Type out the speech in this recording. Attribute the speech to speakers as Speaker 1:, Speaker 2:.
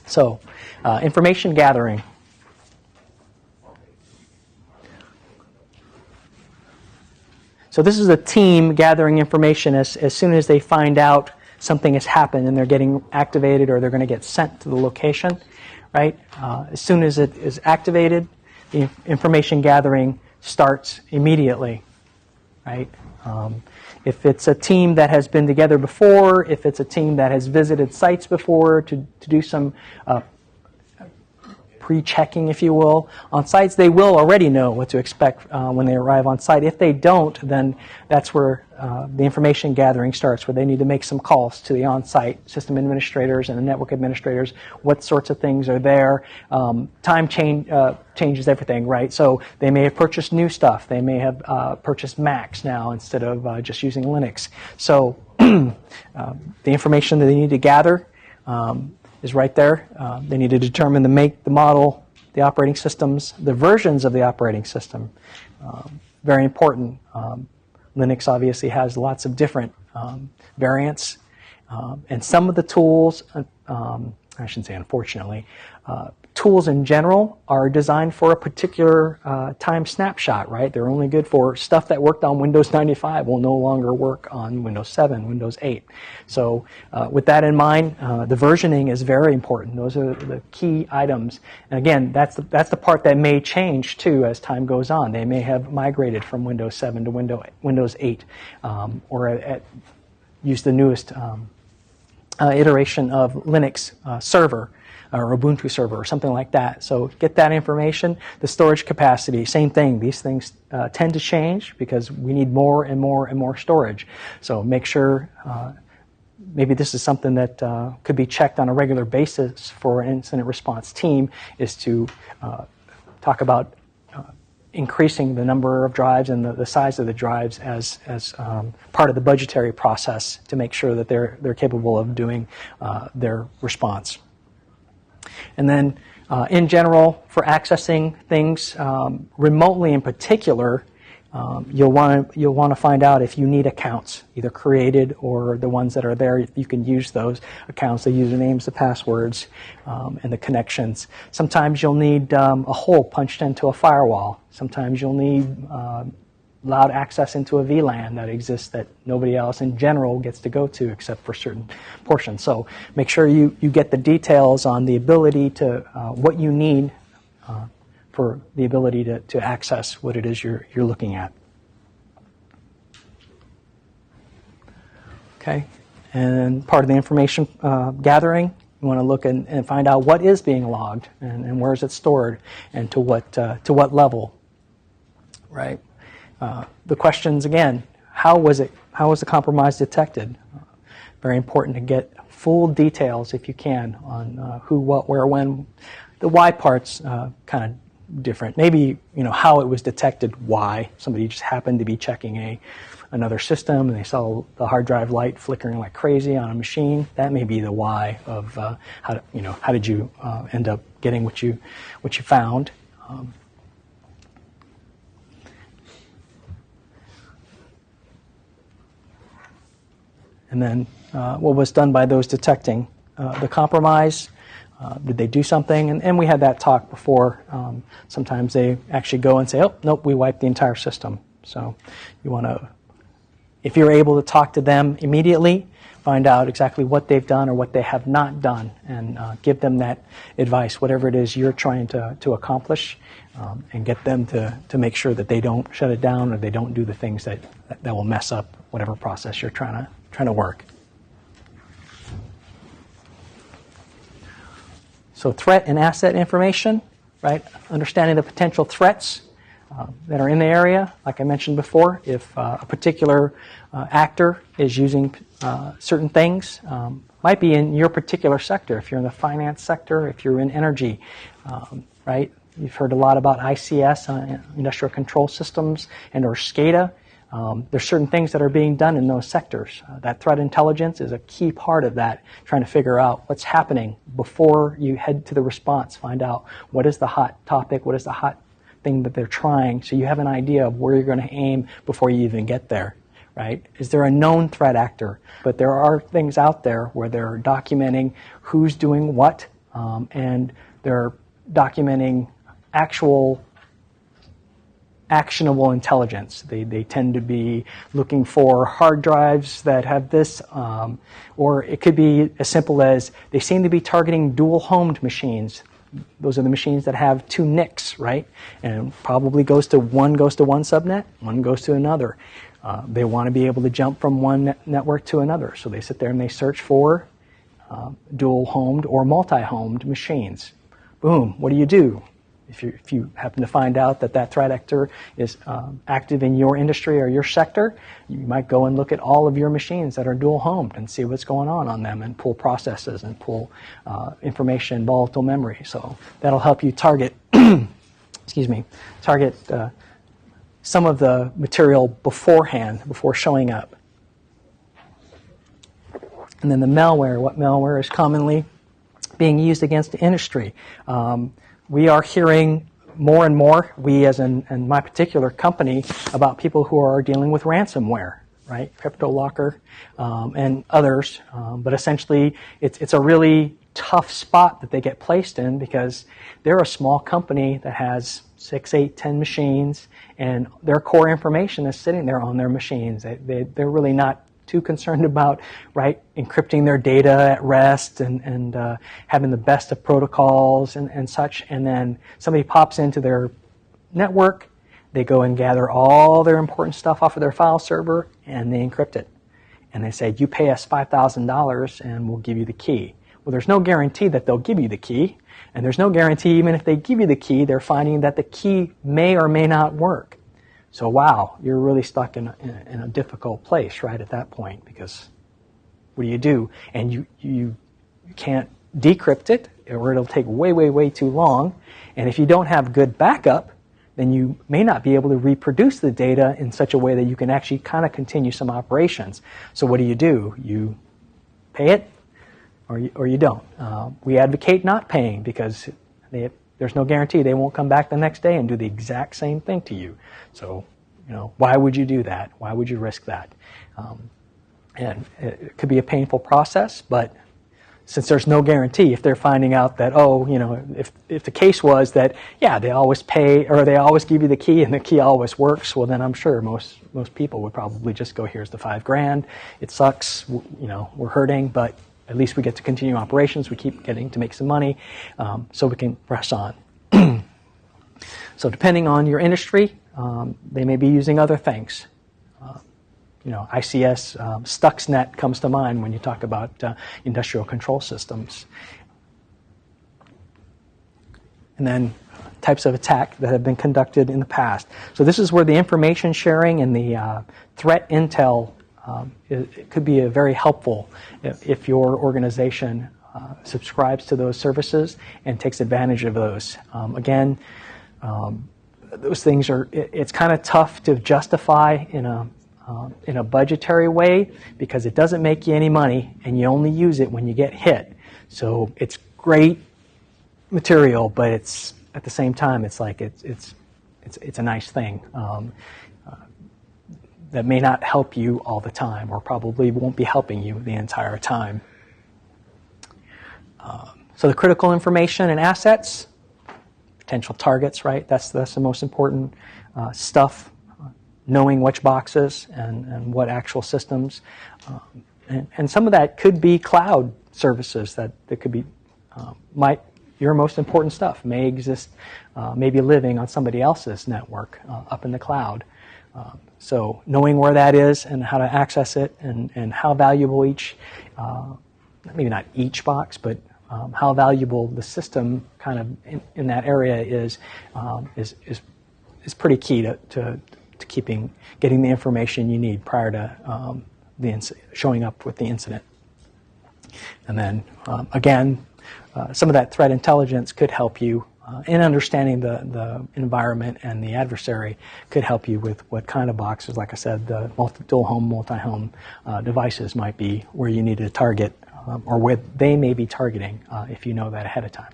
Speaker 1: So, information gathering. So this is a team gathering information as soon as they find out something has happened and they're getting activated or they're going to get sent to the location, right? As soon as it is activated, the information gathering starts immediately, right? If it's a team that has been together before, if it's a team that has visited sites before to do some pre-checking, if you will, on sites, they will already know what to expect when they arrive on site. If they don't, then that's where the information gathering starts, where they need to make some calls to the on-site system administrators and the network administrators. What sorts of things are there? Time changes everything, right? So they may have purchased new stuff. They may have purchased Macs now instead of just using Linux. So the information that they need to gather is right there. They need to determine the make, the model, the operating systems, the versions of the operating system. Very important. Linux obviously has lots of different variants, and some of the tools, I shouldn't say unfortunately, tools in general are designed for a particular time snapshot, right? They're only good for stuff that worked on Windows 95 will no longer work on Windows 7, Windows 8. So with that in mind, the versioning is very important. Those are the key items. And again, that's the part that may change too as time goes on. They may have migrated from Windows 7 to Windows 8 or use the newest iteration of Linux server or Ubuntu server or something like that. So get that information. The storage capacity, same thing. These things tend to change because we need more and more and more storage. So make sure maybe this is something that could be checked on a regular basis for an incident response team, is to talk about increasing the number of drives and the size of the drives as part of the budgetary process to make sure that they're capable of doing their response. And then in general, for accessing things remotely in particular, you'll want to find out if you need accounts, either created or the ones that are there. You can use those accounts, the usernames, the passwords, and the connections. Sometimes you'll need a hole punched into a firewall. Sometimes you'll need allowed access into a VLAN that exists that nobody else in general gets to go to except for certain portions. So make sure you get the details on the ability to what you need for the ability to access what it is you're looking at. Okay, and part of the information gathering, you want to look and find out what is being logged and where is it stored and to what level, right? The questions again: how was the compromise detected? Very important to get full details if you can on who, what, where, when. The why part's kind of different. Maybe how it was detected. Why somebody just happened to be checking another system and they saw the hard drive light flickering like crazy on a machine. That may be the why of how did you end up getting what you found. And then what was done by those detecting the compromise. Did they do something? And we had that talk before. Sometimes they actually go and say, oh, nope, we wiped the entire system. So you want to, if you're able to talk to them immediately, find out exactly what they've done or what they have not done, and give them that advice, whatever it is you're trying to accomplish, and get them to make sure that they don't shut it down or they don't do the things that will mess up whatever process you're trying to work. So threat and asset information, right? Understanding the potential threats that are in the area. Like I mentioned before, if a particular actor is using certain things, might be in your particular sector. If you're in the finance sector, if you're in energy, right? You've heard a lot about ICS, industrial control systems, and or SCADA. There's certain things that are being done in those sectors. That threat intelligence is a key part of that, trying to figure out what's happening before you head to the response. Find out what is the hot topic, what is the hot thing that they're trying, so you have an idea of where you're going to aim before you even get there, right? Is there a known threat actor? But there are things out there where they're documenting who's doing what, and they're documenting actual actionable intelligence. They tend to be looking for hard drives that have this, or it could be as simple as they seem to be targeting dual-homed machines. Those are the machines that have two NICs, right? And probably goes to one subnet, one goes to another. They want to be able to jump from one network to another, so they sit there and they search for dual-homed or multi-homed machines. Boom, what do? If you happen to find out that threat actor is active in your industry or your sector, you might go and look at all of your machines that are dual-homed and see what's going on them and pull processes and pull information, volatile memory. So that'll help you target, target some of the material beforehand, before showing up. And then the malware, what malware is commonly being used against the industry. We are hearing more and more, we as in my particular company, about people who are dealing with ransomware, right? CryptoLocker and others. But essentially, it's a really tough spot that they get placed in because they're a small company that has 6, 8, 10 machines, and their core information is sitting there on their machines. They're really not too concerned about, right, encrypting their data at rest and having the best of protocols and such. And then somebody pops into their network, they go and gather all their important stuff off of their file server, and they encrypt it. And they say, you pay us $5,000 and we'll give you the key. Well, there's no guarantee that they'll give you the key, and there's no guarantee even if they give you the key, they're finding that the key may or may not work. So wow, you're really stuck in a difficult place right at that point, because what do? And you can't decrypt it, or it'll take way, way, way too long. And if you don't have good backup, then you may not be able to reproduce the data in such a way that you can actually kind of continue some operations. So what do? You pay it, or you don't. We advocate not paying because there's no guarantee they won't come back the next day and do the exact same thing to you. So, why would you do that? Why would you risk that? And it could be a painful process, but since there's no guarantee, if they're finding out that, if the case was that, yeah, they always pay or they always give you the key and the key always works, well, then I'm sure most people would probably just go, here's the $5,000. It sucks, we're hurting, but at least we get to continue operations. We keep getting to make some money, so we can press on. So depending on your industry, they may be using other things. ICS, Stuxnet comes to mind when you talk about industrial control systems. And then types of attack that have been conducted in the past. So this is where the information sharing and the threat intel it could be very helpful if your organization subscribes to those services and takes advantage of those. Those things it's kind of tough to justify in a budgetary way because it doesn't make you any money and you only use it when you get hit. So it's great material, but it's at the same time it's like it's a nice thing. That may not help you all the time, or probably won't be helping you the entire time. So the critical information and assets, potential targets, right? That's the most important stuff. Knowing which boxes and what actual systems, and some of that could be cloud services that could be your most important stuff may exist, maybe living on somebody else's network up in the cloud. So knowing where that is and how to access it and how valuable each, maybe not each box, but how valuable the system kind of in that area is pretty key to getting the information you need prior to showing up with the incident. And then again, some of that threat intelligence could help you in understanding the environment, and the adversary could help you with what kind of boxes, like I said, the dual-home, multi-home devices might be where you need to target, or where they may be targeting if you know that ahead of time.